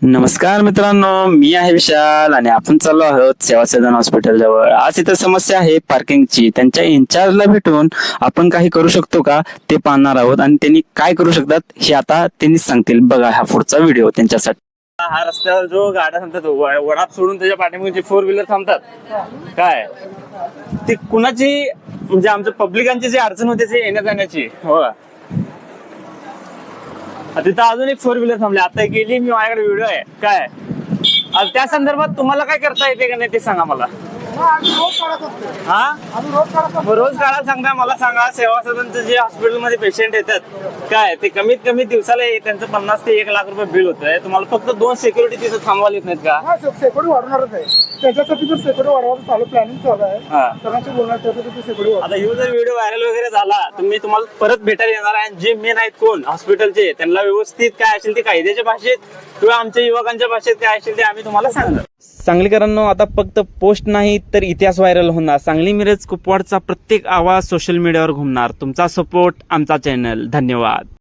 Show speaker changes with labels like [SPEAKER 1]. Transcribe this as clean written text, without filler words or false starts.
[SPEAKER 1] नमस्कार मित्रांनो, मी आहे विशाल आणि आपण चाललो आहोत सेवा सदन हॉस्पिटल जवळ. आज इथं समस्या आहे पार्किंगची. त्यांच्या इन्चार्जला भेटून आपण काही करू शकतो का ते पाहणार आहोत आणि त्यांनी काय करू शकतात हे आता त्यांनीच सांगतील. बघा हा पुढचा व्हिडिओ त्यांच्यासाठी. हा रस्त्यावर जो गाड्या थांबतात वडाप सोडून त्याच्या पाठीमागे जे 4 व्हीलर थांबतात काय ती कुणाची म्हणजे आमच्या पब्लिकांची जी अडचण होते ते येण्या जाण्याची. हो तिथं अजून एक 4 व्हीलर थांबले. आता गेली मी माझ्याकडे व्हिडिओ आहे काय. त्या संदर्भात तुम्हाला काय करता येते का नाही ते सांगा मला. हा रोज काढा सांगता मला सांगा. सेवा सदनचं जे हॉस्पिटलमध्ये पेशंट येतात काय ते कमीत कमी दिवसाला त्यांचं 50 ते 1 लाख रुपये बिल होतंय. तुम्हाला फक्त 2 सिक्युरिटी तिथं थांबवायला येत नाहीत का?
[SPEAKER 2] सेक्युरिटी वाढवणारच आहे. त्याच्यासाठी जर सेक्युरिटी वाढवायचं चालू प्लॅनिंग चालू आहे. सगळ्यांशी बोलणार त्यासाठी सेक्युरिटी.
[SPEAKER 1] आता हे जर व्हिडिओ व्हायरल वगैरे झाला तर मी तुम्हाला परत भेटायला येणार आहे. जे मेन आहेत कोण हॉस्पिटलचे त्यांना व्यवस्थित काय असेल ते कायद्याच्या भाषेत किंवा आमच्या युवकांच्या भाषेत काय असेल ते आम्ही तुम्हाला सांगणार. सांगलीकरांनो, आता फक्त पोस्ट नाही तर इतिहास व्हायरल होणार. सांगली मिरज कुपवाडचा प्रत्येक आवाज सोशल मीडियावर घुमणार. तुमचा सपोर्ट आमचा चॅनल. धन्यवाद.